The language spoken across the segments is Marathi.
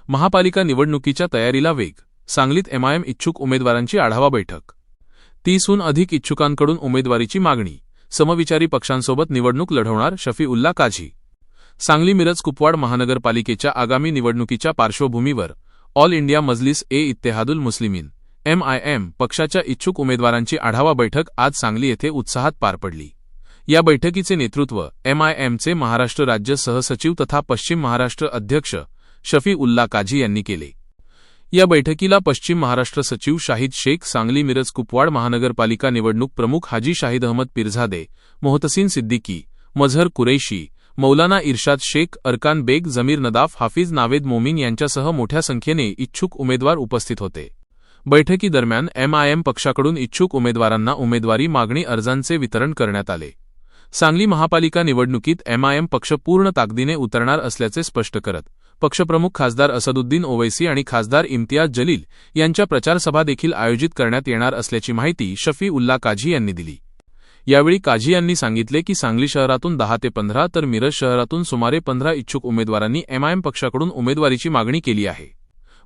महापालिका निवडणुकीच्या तयारीला वेग. सांगलीत एमआयएम इच्छुक उमेदवारांची आढावा बैठक. 30हून अधिक इच्छुकांकडून उमेदवारीची मागणी. समविचारी पक्षांसोबत निवडणूक लढवणार शफीउल्ला काझी. सांगली मिरज कुपवाड महानगरपालिकेच्या आगामी निवडणुकीच्या पार्श्वभूमीवर ऑल इंडिया मजलिस ए इत्तेहादुल मुस्लिमीन एमआयएम पक्षाच्या इच्छुक उमेदवारांची आढावा बैठक आज सांगली येथे उत्साहात पार पडली. या बैठकीचे नेतृत्व एमआयएमचे महाराष्ट्र राज्य सहसचिव तथा पश्चिम महाराष्ट्र अध्यक्ष शफीउल्ला काझी यांनी केले. या बैठकीला पश्चिम महाराष्ट्र सचिव शाहिद शेख, सांगली मिरज कुपवाड महानगरपालिका निवडणूक प्रमुख हाजी शाहिद अहमद पिरझादे, मोहतसीन सिद्दीकी, मझहर कुरैशी, मौलाना इर्शाद शेख, अरकान बेग, जमीर नदाफ, हाफिज नावेद मोमीन यांच्यासह मोठ्या संख्येने इच्छुक उमेदवार उपस्थित होते. बैठकीदरम्यान एमआयएम पक्षाकडून इच्छुक उमेदवारांना उमेदवारी मागणी अर्जांचे वितरण करण्यात आले. सांगली महापालिका निवडणुकीत एमआयएम पक्ष पूर्ण ताकदीने उतरणार असल्याचे स्पष्ट करत पक्षप्रमुख खासदार असदुद्दीन ओवैसी आणि खासदार इम्तियाज जलील यांच्या प्रचारसभा देखील आयोजित करण्यात येणार असल्याची माहिती शफीउल्ला काझी यांनी दिली. यावेळी काझी यांनी सांगितले की सांगली शहरातून 10 ते 15 तर मिरज शहरातून सुमारे 15 इच्छुक उमेदवारांनी एमआयएम पक्षाकडून उमेदवारीची मागणी केली आहे.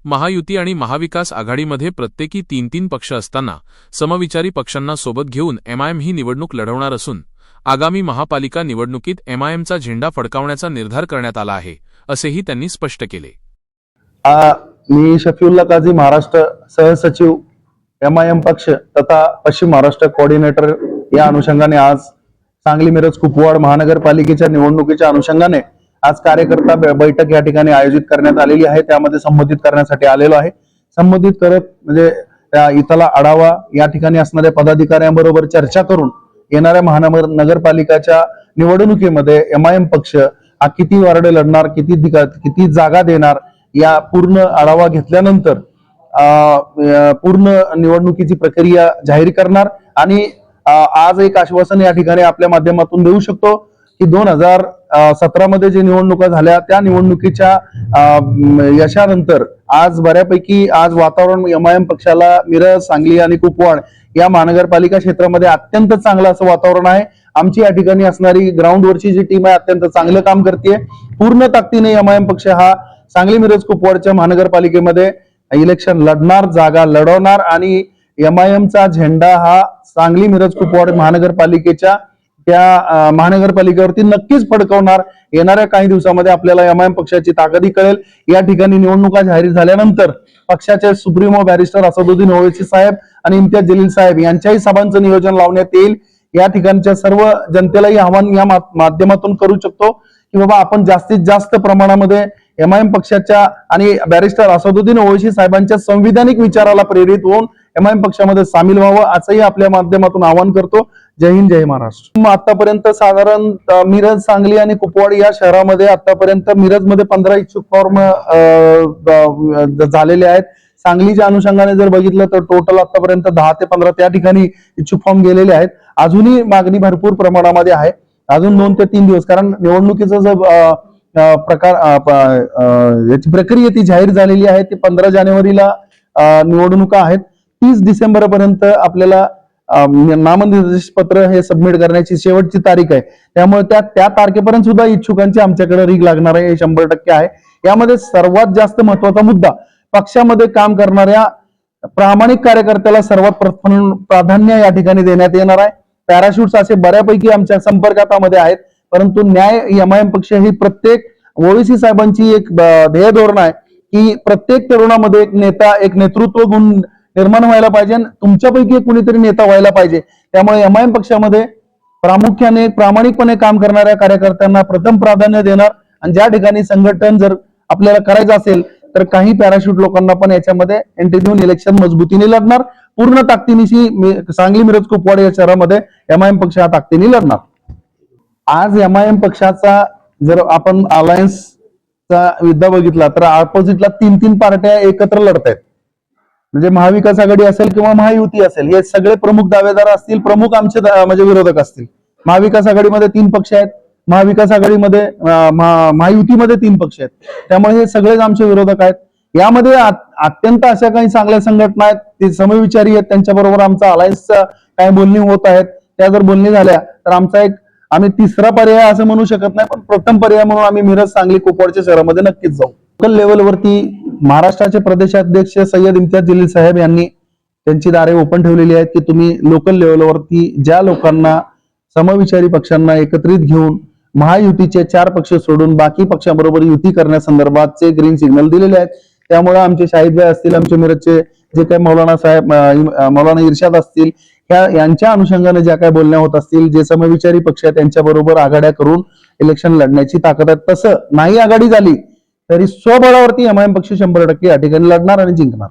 महायुती आणि महाविकास आघाडीमध्ये प्रत्येकी 3-3 पक्ष असताना समविचारी पक्षांना सोबत घेऊन एमआयएम ही निवडणूक लढवणार असून आगामी महापालिका निवडणुकीत एमआयएमचा झेंडा फडकावण्याचा निर्धार करण्यात आला आहे, असेही त्यांनी स्पष्ट केले. मी शफीउल्ला काझी, महाराष्ट्र सहसचिव, एमआयएम पक्ष तथा पश्चिम महाराष्ट्र कोऑर्डिनेटर या अनुषंगाने आज सांगली मिरज कुपवाड महानगरपालिकेच्या निवडणुकीच्या अनुषंगाने आज कार्यकर्ता बैठक या ठिकाणी आयोजित करण्यात आलेली आहे. त्यामध्ये संबोधित करण्यासाठी आलेलो आहे. संबोधित करत म्हणजे इथला आढावा या ठिकाणी असणाऱ्या पदाधिकाऱ्यांबरोबर चर्चा करून येणाऱ्या महानगरपालिकाच्या निवडणुकीमध्ये एमआयएम पक्ष हा किती वार्ड लढणार, किती जागा देणार या पूर्ण आढावा घेतल्यानंतर पूर्ण निवडणुकीची प्रक्रिया जाहीर करणार. आणि आज एक आश्वासन या ठिकाणी आपल्या माध्यमातून देऊ शकतो की 2017 मध्ये जे निवडणुका झाल्या त्या निवडणुकीच्या यशानंतर आज बऱ्यापैकी आज वातावरण एमआयएम पक्षाला मिरज, सांगली आणि कुपवाड या महानगरपालिका क्षेत्रामध्ये अत्यंत चांगलं असं वातावरण आहे. आमची या ठिकाणी असणारी ग्राउंडवरची जी टीम आहे अत्यंत चांगलं काम करते. पूर्ण ताकदीने एमआयएम पक्ष हा सांगली मिरज कुपवाडच्या महानगरपालिकेमध्ये इलेक्शन लढणार, जागा लढवणार आणि एमआयएमचा झेंडा हा सांगली मिरज कुपवाड महानगरपालिकेच्या त्या महानगरपालिकेवरती नक्कीच फडकवणार. येणाऱ्या काही दिवसामध्ये आपल्याला एमआयएम पक्षाची ताकदी कळेल. या ठिकाणी निवडणुका जाहीर झाल्यानंतर पक्षाचे सुप्रीमो बॅरिस्टर असदुद्दीन ओवैसी साहेब आणि इम्तियाज जलील साहेब यांच्याही सभांचं नियोजन लावण्यात येईल. या ठिकाणच्या सर्व जनतेलाही आव्हान या माध्यमातून करू शकतो की बाबा आपण जास्तीत जास्त प्रमाणामध्ये एमआयएम पक्षाच्या आणि बॅरिस्टर असदुद्दीन ओवैसी साहेबांच्या संविधानिक विचाराला प्रेरित होऊन एमआयएम पक्षामध्ये सामील व्हावं असंही आपल्या माध्यमातून आवाहन करतो. जय हिंद, जय महाराष्ट्र. आतापर्यंत साधारण मिरज, सांगली आणि कुपवाड या शहरामध्ये आतापर्यंत मिरजमध्ये 15 इच्छुक फॉर्म झालेले आहेत. सांगलीच्या अनुषंगाने जर बघितलं तर टोटल आतापर्यंत 10 ते 15 त्या ठिकाणी इच्छुक फॉर्म गेलेले आहेत. अजूनही मागणी भरपूर प्रमाणामध्ये आहे. अजून 2 ते 3 दिवस, कारण निवडणुकीचा जो प्रकार याची प्रक्रिया ती जाहीर झालेली आहे. ती 15 जानेवारीला निवडणुका आहेत. 30 डिसेंबर पर्यंत आपल्याला नामनिर्देश पत्र हे सबमिट करण्याची शेवटची तारीख आहे. त्यामुळे त्या तारखेपर्यंत सुद्धा इच्छुकांची आमच्याकडे रीग लागणार आहे, हे 100% आहे. यामध्ये सर्वात जास्त महत्वाचा मुद्दा पक्षामध्ये काम करणाऱ्या प्रामाणिक कार्यकर्त्याला सर्वात प्रथम प्राधान्य या ठिकाणी देण्यात येणार आहे. पॅराशूट्स असे बऱ्यापैकी आमच्या संपर्कामध्ये आहेत, परंतु न्याय एमआयएम पक्ष ही प्रत्येक ओवैसी साहेबांची एक ध्येय धोरण आहे की प्रत्येक तरुणामध्ये एक नेता, एक नेतृत्व गुण निर्माण व्हायला पाहिजे. तुमच्यापैकी कुणीतरी नेता व्हायला पाहिजे. त्यामुळे एमआयएम पक्षामध्ये प्रामुख्याने प्रामाणिकपणे काम करणाऱ्या कार्यकर्त्यांना प्रथम प्राधान्य देणार. आणि ज्या ठिकाणी संघटन जर आपल्याला करायचं असेल तर काही पॅराशूट लोकांना पण याच्यामध्ये एंट्री देऊन इलेक्शन मजबूतीने लढणार. पूर्ण ताकदीनिशी सांगली मिरज कुपवाड या शहरामध्ये एमआयएम पक्ष हा ताकदीने लढणार. आज एमआयएम पक्षाचा जर आपण अलायन्सचा युद्ध बघितला तर ऑपोजिटला 3-3 पार्ट्या एकत्र लढत आहेत. म्हणजे महाविकास आघाडी असेल किंवा महायुती असेल, हे सगळे प्रमुख दावेदार असतील, प्रमुख आमचे म्हणजे विरोधक असतील. महाविकास आघाडीमध्ये 3 पक्ष आहेत, महाविकास आघाडीमध्ये महायुतीमध्ये 3 पक्ष आहेत. त्यामुळे हे सगळेच आमचे विरोधक आहेत. यामध्ये अत्यंत अशा काही चांगल्या संघटना आहेत, ते समविचारी आहेत, त्यांच्याबरोबर आमचा अलायन्सचा काय बोलणी होत आहेत. त्या जर बोलणी झाल्या तर आमचा आम्ही तिसरा पर्याय असं म्हणू शकत नाही, पण प्रथम पर्याय म्हणून आम्ही मिरज, सांगली, कुपवाडच्या शहरामध्ये नक्कीच जाऊ. लोकल लेवलवरती महाराष्ट्राचे प्रदेशाध्यक्ष सय्यद इम्तियाज जलील साहेब यांनी त्यांची दारे ओपन ठेवलेली आहेत की तुम्ही लोकल लेवलवरती ज्या लोकांना समविचारी पक्षांना एकत्रित घेऊन महायुतीचे 4 पक्ष सोडून बाकी पक्षांबरोबर युती करण्यासंदर्भातचे ग्रीन सिग्नल दिलेले आहेत. त्यामुळे आमचे शाहिदभाई असतील, आमचे मिरजचे जे काही मौलाना साहेब मौलाना इर्शाद असतील, यांच्या अनुषंगाने ज्या काही बोलण्या होत असतील, जे समविचारी पक्ष आहेत त्यांच्याबरोबर आघाड्या करून इलेक्शन लढण्याची ताकद आहे. तसं नाही आघाडी झाली तरी स्वबळावरती एमआयएम पक्ष 100% या ठिकाणी लढणार आणि जिंकणार.